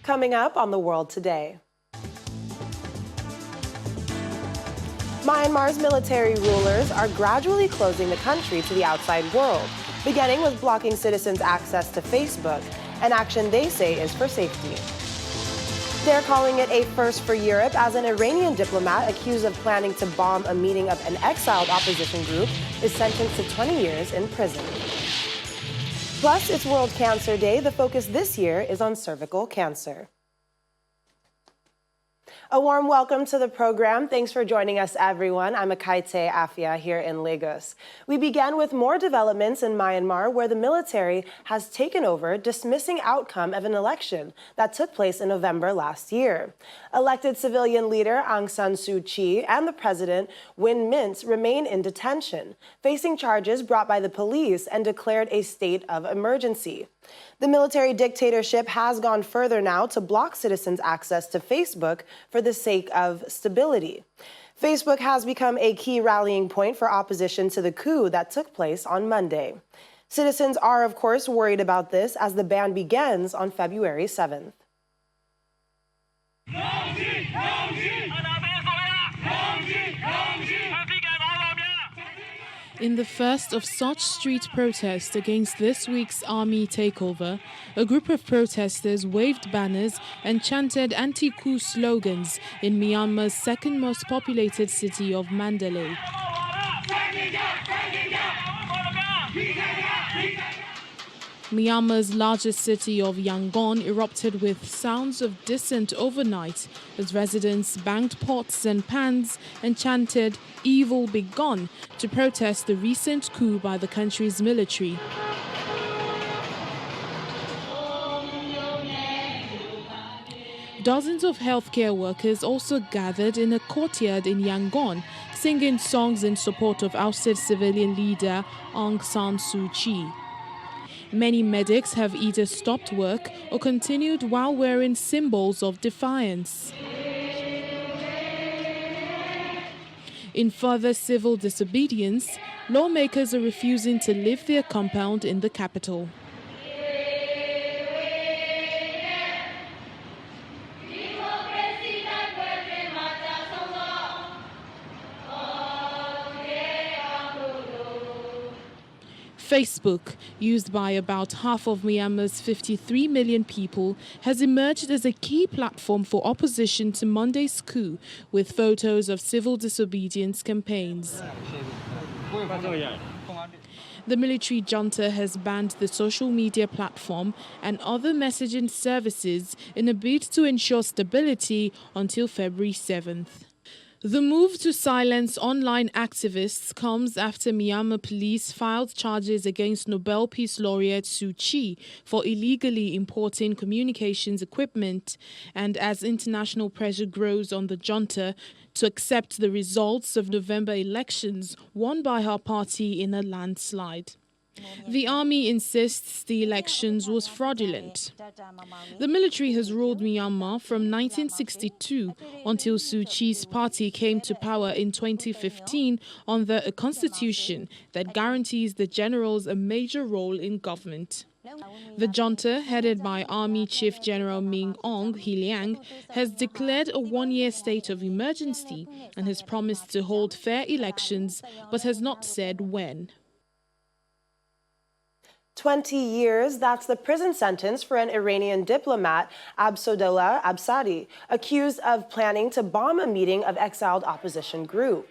Coming up on The World Today. Myanmar's military rulers are gradually closing the country to the outside world, beginning with blocking citizens' access to Facebook, an action they say is for safety. They're calling it a first for Europe as an Iranian diplomat accused of planning to bomb a meeting of an exiled opposition group is sentenced to 20 years in prison. Plus, it's World Cancer Day. The focus this year is on cervical cancer. A warm welcome to the program. Thanks for joining us, everyone. I'm Akaite Afia here in Lagos. We began with more developments in Myanmar, where the military has taken over, dismissing outcome of an election that took place in November last year. Elected civilian leader Aung San Suu Kyi and the president, Win Mint, remain in detention, facing charges brought by the police and declared a state of emergency. The military dictatorship has gone further now to block citizens' access to Facebook for the sake of stability. Facebook has become a key rallying point for opposition to the coup that took place on Monday. Citizens are, of course, worried about this as the ban begins on February 7th. In the first of such street protests against this week's army takeover, a group of protesters waved banners and chanted anti-coup slogans in Myanmar's second most populated city of Mandalay. Myanmar's largest city of Yangon erupted with sounds of dissent overnight as residents banged pots and pans and chanted "Evil be gone" to protest the recent coup by the country's military. Dozens of healthcare workers also gathered in a courtyard in Yangon, singing songs in support of ousted civilian leader Aung San Suu Kyi. Many medics have either stopped work or continued while wearing symbols of defiance. In further civil disobedience, lawmakers are refusing to leave their compound in the capital. Facebook, used by about half of Myanmar's 53 million people, has emerged as a key platform for opposition to Monday's coup, with photos of civil disobedience campaigns. The military junta has banned the social media platform and other messaging services in a bid to ensure stability until February 7th. The move to silence online activists comes after Myanmar police filed charges against Nobel Peace Laureate Suu Kyi for illegally importing communications equipment, and as international pressure grows on the junta to accept the results of November elections won by her party in a landslide. The army insists the elections was fraudulent. The military has ruled Myanmar from 1962 until Suu Kyi's party came to power in 2015 under a constitution that guarantees the generals a major role in government. The junta, headed by Army Chief General Min Aung Hlaing, has declared a one-year state of emergency and has promised to hold fair elections, but has not said when. 20 years, that's the prison sentence for an Iranian diplomat, Abdullah Absadi, accused of planning to bomb a meeting of exiled opposition group.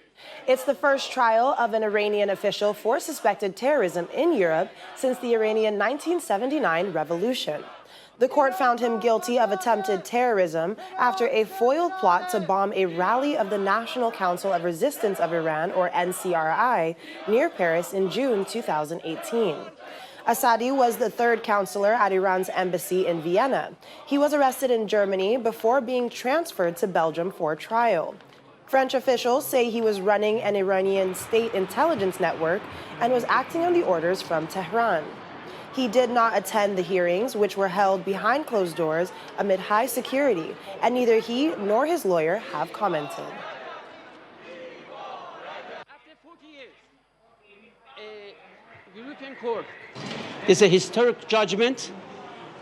It's the first trial of an Iranian official for suspected terrorism in Europe since the Iranian 1979 revolution. The court found him guilty of attempted terrorism after a foiled plot to bomb a rally of the National Council of Resistance of Iran, or NCRI, near Paris in June 2018. Assadi was the third counselor at Iran's embassy in Vienna. He was arrested in Germany before being transferred to Belgium for trial. French officials say he was running an Iranian state intelligence network and was acting on the orders from Tehran. He did not attend the hearings, which were held behind closed doors amid high security, and neither he nor his lawyer have commented. After 40 years, a European court is a historic judgment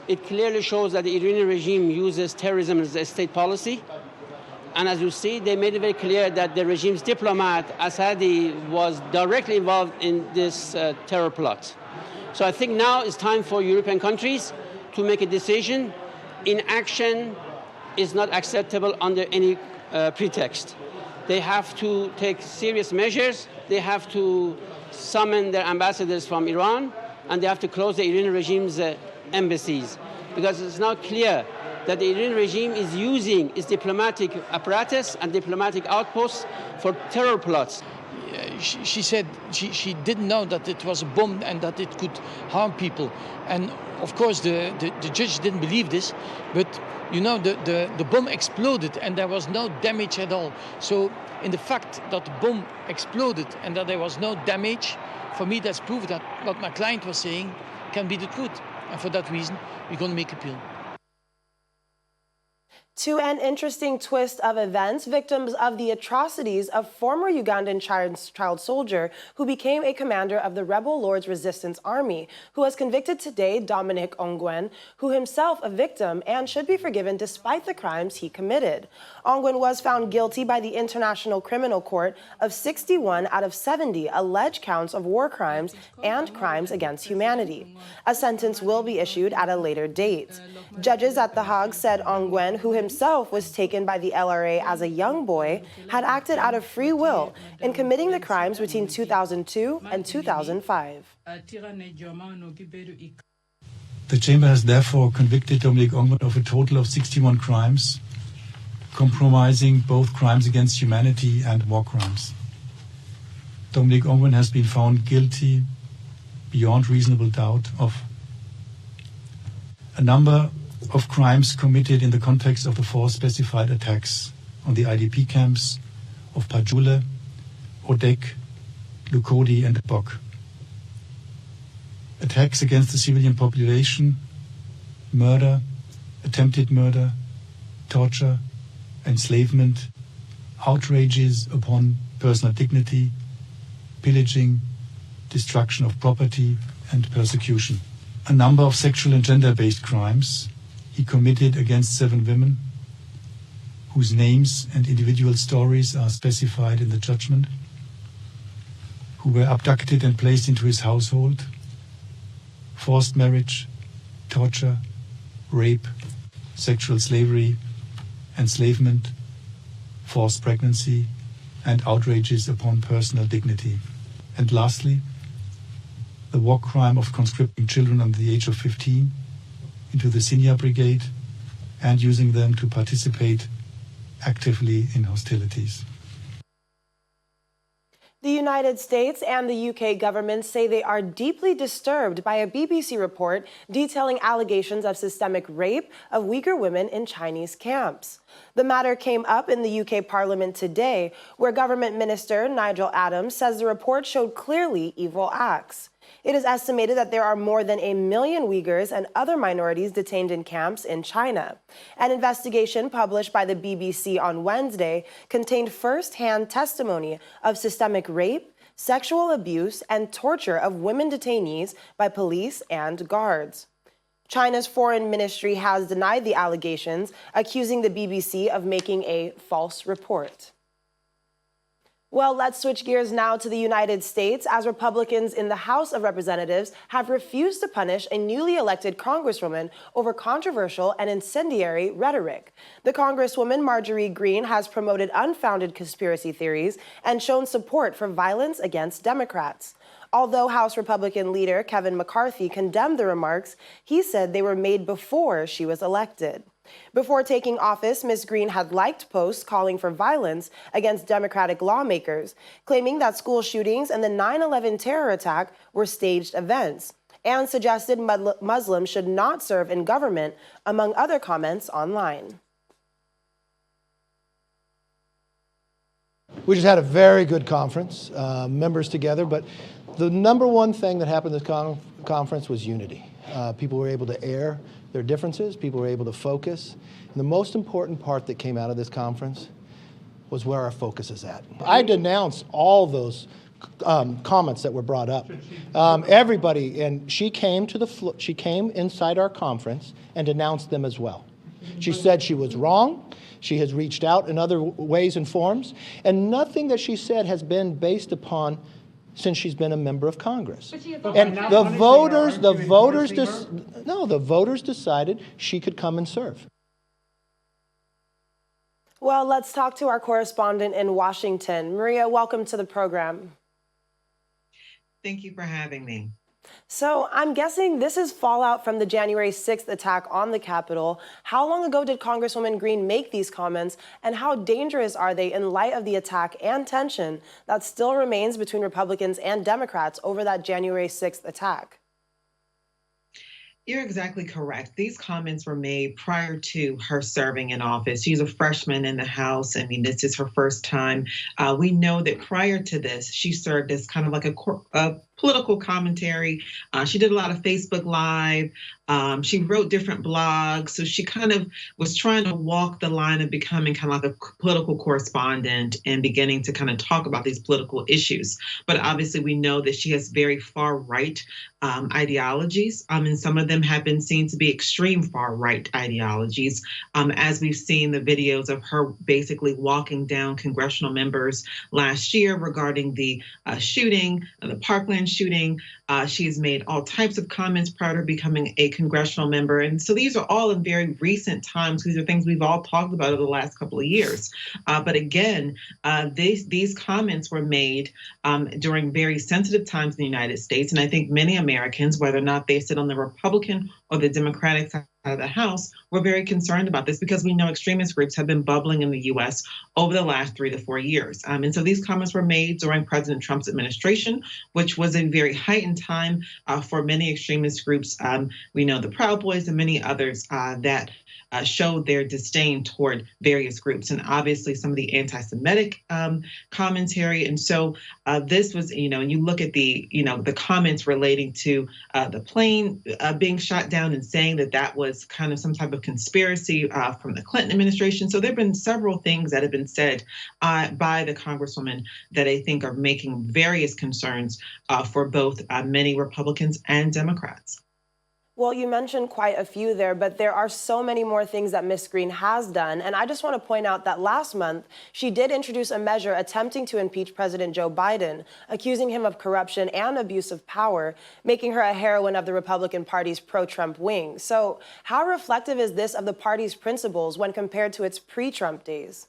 It clearly shows that the Iranian regime uses terrorism as a state policy. And as you see, they made it very clear that the regime's diplomat, Assadi, was directly involved in this terror plot. So I think now it's time for European countries to make a decision. Inaction is not acceptable under any pretext. They have to take serious measures. They have to summon their ambassadors from Iran, and they have to close the Iranian regime's embassies, because it's now clear that the Iranian regime is using its diplomatic apparatus and diplomatic outposts for terror plots. She said she didn't know that it was a bomb and that it could harm people. And of course the judge didn't believe this, but you know, the bomb exploded and there was no damage at all. So in the fact that the bomb exploded and that there was no damage, for me that's proof that what my client was saying can be the truth. And for that reason, we're going to make appeal. To an interesting twist of events, victims of the atrocities of former Ugandan child soldier who became a commander of the rebel Lord's Resistance Army, who was convicted today, Dominic Ongwen, who himself a victim and should be forgiven despite the crimes he committed. Ongwen was found guilty by the International Criminal Court of 61 out of 70 alleged counts of war crimes and crimes against humanity. A sentence will be issued at a later date. Judges at The Hague said Ongwen, who himself was taken by the LRA as a young boy, had acted out of free will in committing the crimes between 2002 and 2005. The Chamber has therefore convicted Dominic Ongwen of a total of 61 crimes, compromising both crimes against humanity and war crimes. Dominic Ongwen has been found guilty beyond reasonable doubt of a number of crimes committed in the context of the four specified attacks on the IDP camps of Pajule, Odek, Lukodi and Bok. Attacks against the civilian population, murder, attempted murder, torture, enslavement, outrages upon personal dignity, pillaging, destruction of property and persecution. A number of sexual and gender-based crimes he committed against 7 women, whose names and individual stories are specified in the judgment, who were abducted and placed into his household, forced marriage, torture, rape, sexual slavery, enslavement, forced pregnancy, and outrages upon personal dignity. And lastly, the war crime of conscripting children under the age of 15 into the Senior Brigade and using them to participate actively in hostilities. The United States and the UK governments say they are deeply disturbed by a BBC report detailing allegations of systemic rape of Uyghur women in Chinese camps. The matter came up in the UK Parliament today, where Government Minister Nigel Adams says the report showed clearly evil acts. It is estimated that there are more than 1 million Uyghurs and other minorities detained in camps in China. An investigation published by the BBC on Wednesday contained first-hand testimony of systemic rape, sexual abuse, and torture of women detainees by police and guards. China's foreign ministry has denied the allegations, accusing the BBC of making a false report. Well, let's switch gears now to the United States, as Republicans in the House of Representatives have refused to punish a newly elected congresswoman over controversial and incendiary rhetoric. The Congresswoman Marjorie Greene has promoted unfounded conspiracy theories and shown support for violence against Democrats. Although House Republican leader Kevin McCarthy condemned the remarks, he said they were made before she was elected. Before taking office, Ms. Greene had liked posts calling for violence against Democratic lawmakers, claiming that school shootings and the 9/11 terror attack were staged events, and suggested Muslims should not serve in government, among other comments online. We just had a very good conference, members together, but the number one thing that happened at this conference was unity. People were able to air their differences, people were able to focus. And the most important part that came out of this conference was where our focus is at. I denounced all those comments that were brought up. Everybody, and she came she came inside our conference and denounced them as well. She said she was wrong. She has reached out in other ways and forms, and nothing that she said has been based upon since she's been a member of Congress. And the voters decided she could come and serve. Well, let's talk to our correspondent in Washington. Maria, welcome to the program. Thank you for having me. So I'm guessing this is fallout from the January 6th attack on the Capitol. How long ago did Congresswoman Green make these comments, and how dangerous are they in light of the attack and tension that still remains between Republicans and Democrats over that January 6th attack? You're exactly correct. These comments were made prior to her serving in office. She's a freshman in the House. I mean, this is her first time. We know that prior to this, she served as kind of like a political commentary. She did a lot of Facebook Live. She wrote different blogs. So she kind of was trying to walk the line of becoming kind of like a political correspondent and beginning to kind of talk about these political issues. But obviously, we know that she has very far right ideologies, and some of them have been seen to be extreme far right ideologies, as we've seen the videos of her basically walking down congressional members last year regarding the shooting, the Parkland shooting. She's made all types of comments prior to becoming a congressional member. And so these are all in very recent times. These are things we've all talked about over the last couple of years. But again, these comments were made during very sensitive times in the United States. And I think many Americans, whether or not they sit on the Republican or the Democratic side of the House, were very concerned about this because we know extremist groups have been bubbling in the U.S. over the last 3 to 4 years. And so these comments were made during President Trump's administration, which was a very heightened time for many extremist groups. We know the Proud Boys and many others that showed their disdain toward various groups, and obviously some of the anti-Semitic commentary. And so this was, and you look at the comments relating to the plane being shot down and saying that was kind of some type of conspiracy from the Clinton administration. So there have been several things that have been said by the Congresswoman that I think are making various concerns for both many Republicans and Democrats. Well, you mentioned quite a few there, but there are so many more things that Ms. Green has done. And I just want to point out that last month, she did introduce a measure attempting to impeach President Joe Biden, accusing him of corruption and abuse of power, making her a heroine of the Republican Party's pro-Trump wing. So how reflective is this of the party's principles when compared to its pre-Trump days?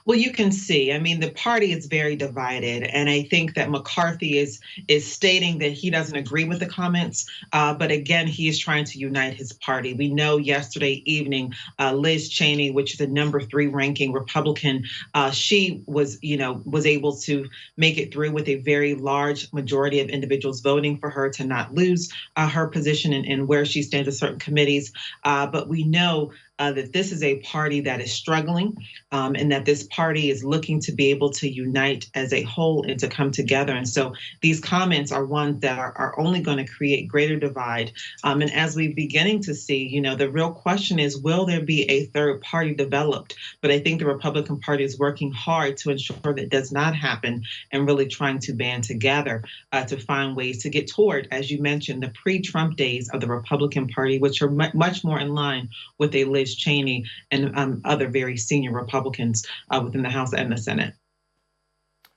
Well, you can see, I mean, the party is very divided. And I think that McCarthy is stating that he doesn't agree with the comments. But again, he is trying to unite his party. We know yesterday evening, Liz Cheney, which is the #3 ranking Republican, she was able to make it through with a very large majority of individuals voting for her to not lose her position and where she stands at certain committees. But we know that this is a party that is struggling, and that this party is looking to be able to unite as a whole and to come together. And so these comments are ones that are only going to create greater divide. And as we're beginning to see, the real question is, will there be a third party developed? But I think the Republican Party is working hard to ensure that does not happen and really trying to band together to find ways to get toward, as you mentioned, the pre-Trump days of the Republican Party, which are much more in line with a Liz Cheney and other very senior Republicans within the House and the Senate.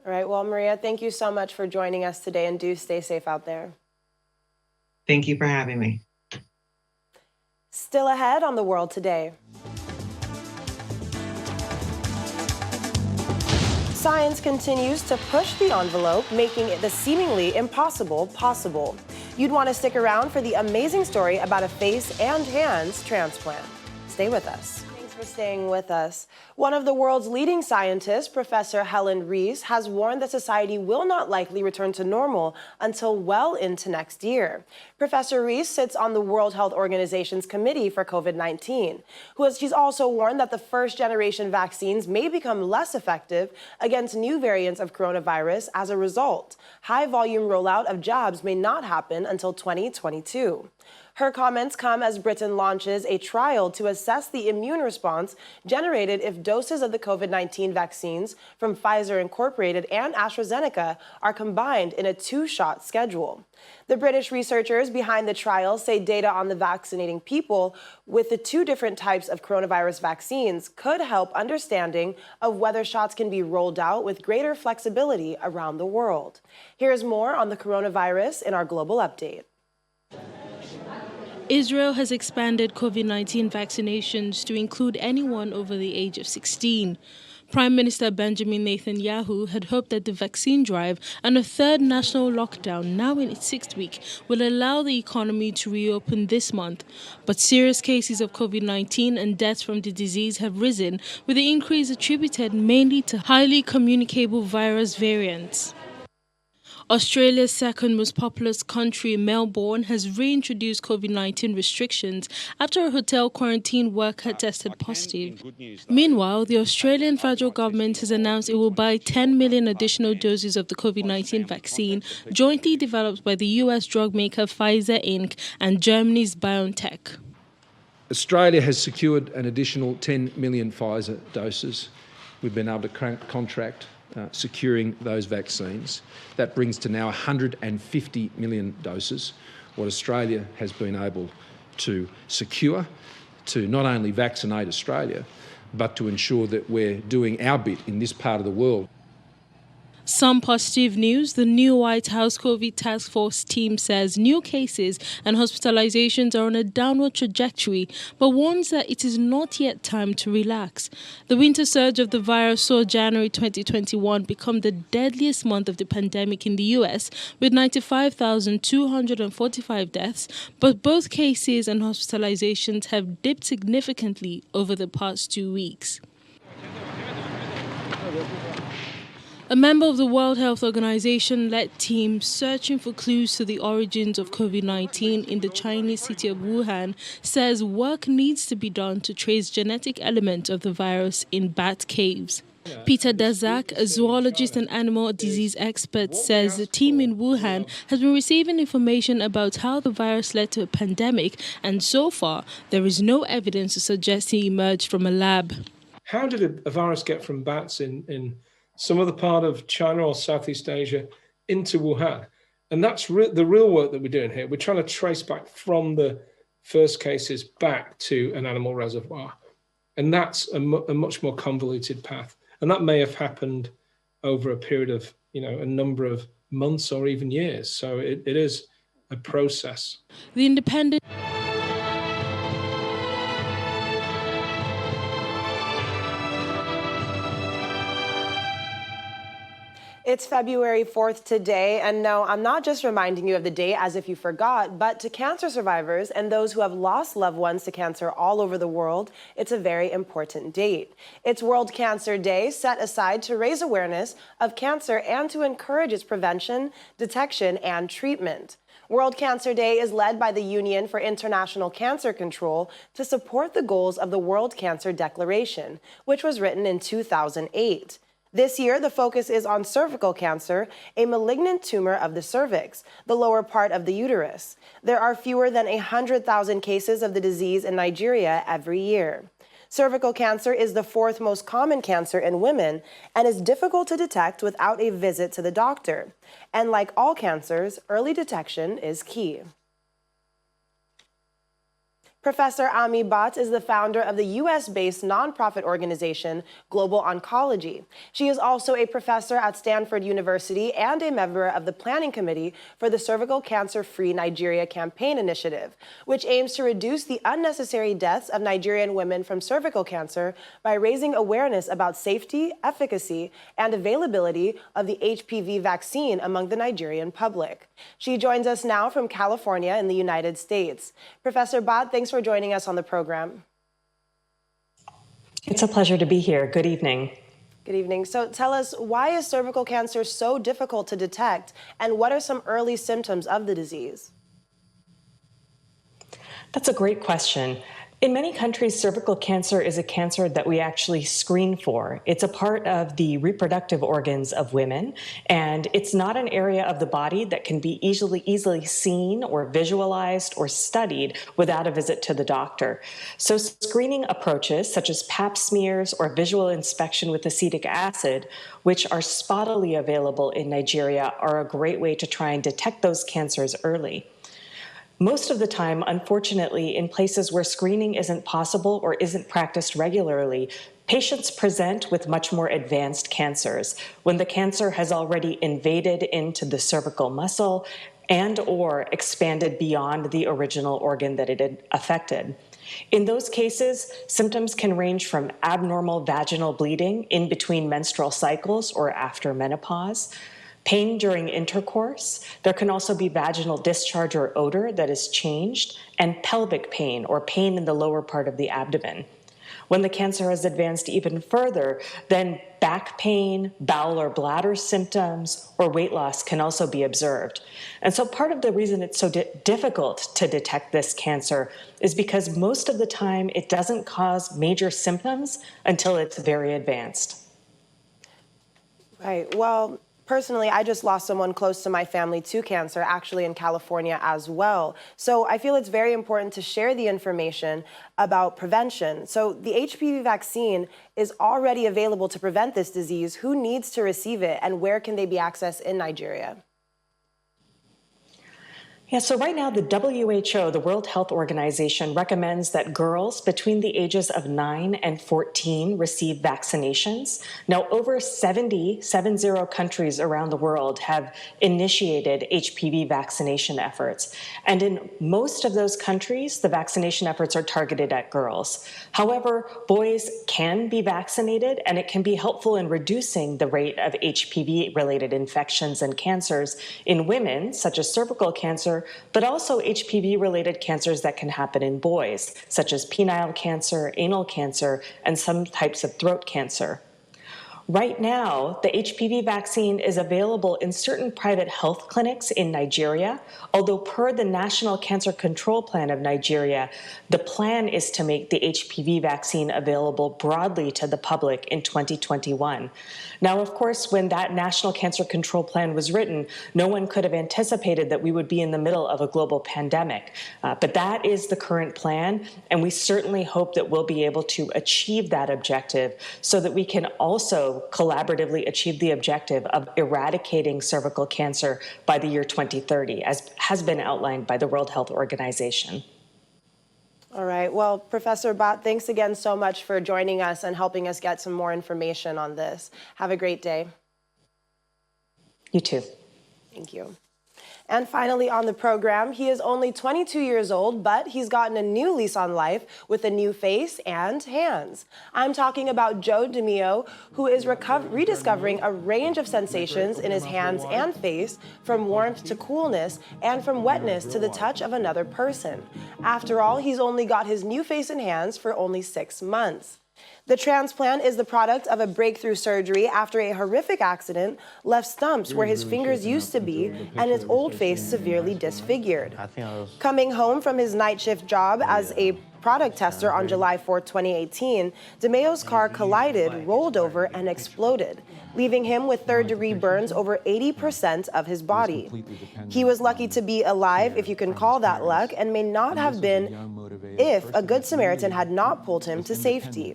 All right. Well, Maria, thank you so much for joining us today, and do stay safe out there. Thank you for having me. Still ahead on The World Today. Science continues to push the envelope, making the seemingly impossible possible. You'd want to stick around for the amazing story about a face and hands transplant. Stay with us. Thanks for staying with us. One of the world's leading scientists, Professor Helen Rees, has warned that society will not likely return to normal until well into next year. Professor Rees sits on the World Health Organization's Committee for COVID-19. She's also warned that the first-generation vaccines may become less effective against new variants of coronavirus as a result. High-volume rollout of jabs may not happen until 2022. Her comments come as Britain launches a trial to assess the immune response generated if doses of the COVID-19 vaccines from Pfizer Incorporated and AstraZeneca are combined in a two-shot schedule. The British researchers behind the trial say data on the vaccinating people with the two different types of coronavirus vaccines could help understanding of whether shots can be rolled out with greater flexibility around the world. Here's more on the coronavirus in our global update. Israel has expanded COVID-19 vaccinations to include anyone over the age of 16. Prime Minister Benjamin Netanyahu had hoped that the vaccine drive and a third national lockdown, now in its sixth week, will allow the economy to reopen this month. But serious cases of COVID-19 and deaths from the disease have risen, with the increase attributed mainly to highly communicable virus variants. Australia's second most populous country, Melbourne, has reintroduced COVID-19 restrictions after a hotel quarantine worker tested positive. Meanwhile, the Australian federal government has announced it will buy 10 million additional doses of the COVID-19 vaccine, jointly developed by the US drug maker Pfizer Inc. and Germany's BioNTech. Australia has secured an additional 10 million Pfizer doses. We've been able to contract securing those vaccines. That brings to now 150 million doses, what Australia has been able to secure to not only vaccinate Australia, but to ensure that we're doing our bit in this part of the world. Some positive news. The new White House COVID task force team says new cases and hospitalizations are on a downward trajectory, but warns that it is not yet time to relax. The winter surge of the virus saw January 2021 become the deadliest month of the pandemic in the US, with 95,245 deaths, but both cases and hospitalizations have dipped significantly over the past 2 weeks. A member of the World Health Organization led team searching for clues to the origins of COVID-19 in the Chinese city of Wuhan says work needs to be done to trace genetic elements of the virus in bat caves. Peter Daszak, a zoologist and animal disease expert, says the team in Wuhan has been receiving information about how the virus led to a pandemic, and so far there is no evidence to suggest it emerged from a lab. How did a virus get from bats in some other part of China or Southeast Asia into Wuhan? And that's the real work that we're doing here. We're trying to trace back from the first cases back to an animal reservoir. And that's a much more convoluted path. And that may have happened over a period of, a number of months or even years. So it is a process. The independent... It's February 4th today, and no, I'm not just reminding you of the date as if you forgot, but to cancer survivors and those who have lost loved ones to cancer all over the world, it's a very important date. It's World Cancer Day, set aside to raise awareness of cancer and to encourage its prevention, detection, and treatment. World Cancer Day is led by the Union for International Cancer Control to support the goals of the World Cancer Declaration, which was written in 2008. This year, the focus is on cervical cancer, a malignant tumor of the cervix, the lower part of the uterus. There are fewer than 100,000 cases of the disease in Nigeria every year. Cervical cancer is the fourth most common cancer in women and is difficult to detect without a visit to the doctor. And like all cancers, early detection is key. Professor Ami Bhatt is the founder of the U.S.-based nonprofit organization Global Oncology. She is also a professor at Stanford University and a member of the planning committee for the Cervical Cancer-Free Nigeria Campaign Initiative, which aims to reduce the unnecessary deaths of Nigerian women from cervical cancer by raising awareness about safety, efficacy, and availability of the HPV vaccine among the Nigerian public. She joins us now from California in the United States. Professor Bhatt, thanks for joining us on the program. It's a pleasure to be here. Good evening. Good evening. So tell us, why is cervical cancer so difficult to detect, and what are some early symptoms of the disease? That's a great question. In many countries, cervical cancer is a cancer that we actually screen for. It's a part of the reproductive organs of women, and it's not an area of the body that can be easily seen or visualized or studied without a visit to the doctor. So screening approaches such as pap smears or visual inspection with acetic acid, which are spottily available in Nigeria, are a great way to try and detect those cancers early. Most of the time, unfortunately, in places where screening isn't possible or isn't practiced regularly, patients present with much more advanced cancers when the cancer has already invaded into the cervical muscle and or expanded beyond the original organ that it had affected. In those cases, symptoms can range from abnormal vaginal bleeding in between menstrual cycles or after menopause, pain during intercourse. There can also be vaginal discharge or odor that is changed, and pelvic pain or pain in the lower part of the abdomen. When the cancer has advanced even further, then back pain, bowel or bladder symptoms, or weight loss can also be observed. And so part of the reason it's so difficult to detect this cancer is because most of the time it doesn't cause major symptoms until it's very advanced. Right. Well, personally, I just lost someone close to my family to cancer, actually in California as well. So I feel it's very important to share the information about prevention. So the HPV vaccine is already available to prevent this disease. Who needs to receive it, and where can they be accessed in Nigeria? Yeah, so right now the WHO, the World Health Organization, recommends that girls between the ages of 9 and 14 receive vaccinations. Now, over 70 countries around the world have initiated HPV vaccination efforts. And in most of those countries, the vaccination efforts are targeted at girls. However, boys can be vaccinated, and it can be helpful in reducing the rate of HPV-related infections and cancers in women, such as cervical cancer, but also HPV-related cancers that can happen in boys, such as penile cancer, anal cancer, and some types of throat cancer. Right now, the HPV vaccine is available in certain private health clinics in Nigeria, although per the National Cancer Control Plan of Nigeria, the plan is to make the HPV vaccine available broadly to the public in 2021. Now, of course, when that National Cancer Control Plan was written, no one could have anticipated that we would be in the middle of a global pandemic. But that is the current plan, and we certainly hope that we'll be able to achieve that objective so that we can also collaboratively achieve the objective of eradicating cervical cancer by the year 2030, as has been outlined by the World Health Organization. All right. Well, Professor Bhatt, thanks again so much for joining us and helping us get some more information on this. Have a great day. You too. Thank you. And finally on the program, he is only 22 years old, but he's gotten a new lease on life with a new face and hands. I'm talking about Joe DeMio, who is rediscovering a range of sensations in his hands and face, from warmth to coolness and from wetness to the touch of another person. After all, he's only got his new face and hands for only 6 months. The transplant is the product of a breakthrough surgery after a horrific accident left stumps where his fingers used to be and his old face severely disfigured. Coming home from his night shift job as a product tester on July 4, 2018, DeMeo's car collided, rolled over, and exploded, leaving him with third-degree burns over 80% of his body. He was lucky to be alive, if you can call that luck, and may not have been if a Good Samaritan had not pulled him to safety.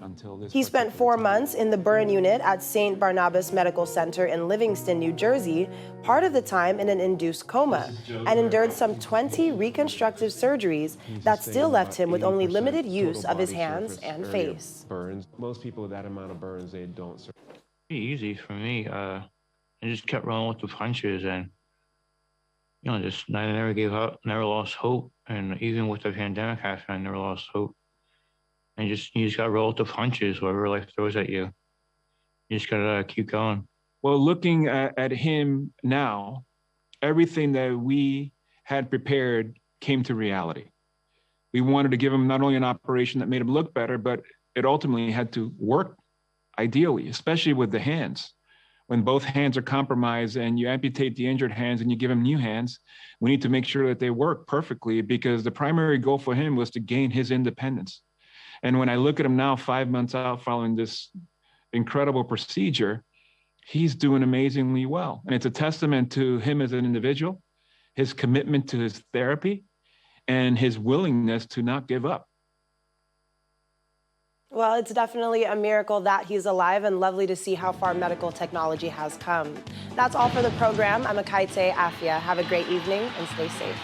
He spent 4 months in the burn unit at St. Barnabas Medical Center in Livingston, New Jersey, part of the time in an induced coma, and endured some 20 reconstructive surgeries that still left him with only limited use of his hands and face. Burns. Most people with that amount of burns, they don't survive. Pretty easy for me. I just kept rolling with the punches, and I never gave up, never lost hope. And even with the pandemic happening, I never lost hope. And you just got to roll with the punches, whatever life throws at you. You just got to keep going. Well, looking at him now, everything that we had prepared came to reality. We wanted to give him not only an operation that made him look better, but it ultimately had to work ideally, especially with the hands. When both hands are compromised and you amputate the injured hands and you give him new hands, we need to make sure that they work perfectly, because the primary goal for him was to gain his independence. And when I look at him now, 5 months out following this incredible procedure, he's doing amazingly well. And it's a testament to him as an individual, his commitment to his therapy, and his willingness to not give up. Well, it's definitely a miracle that he's alive, and lovely to see how far medical technology has come. That's all for the program. I'm Akaite Afia. Have a great evening and stay safe.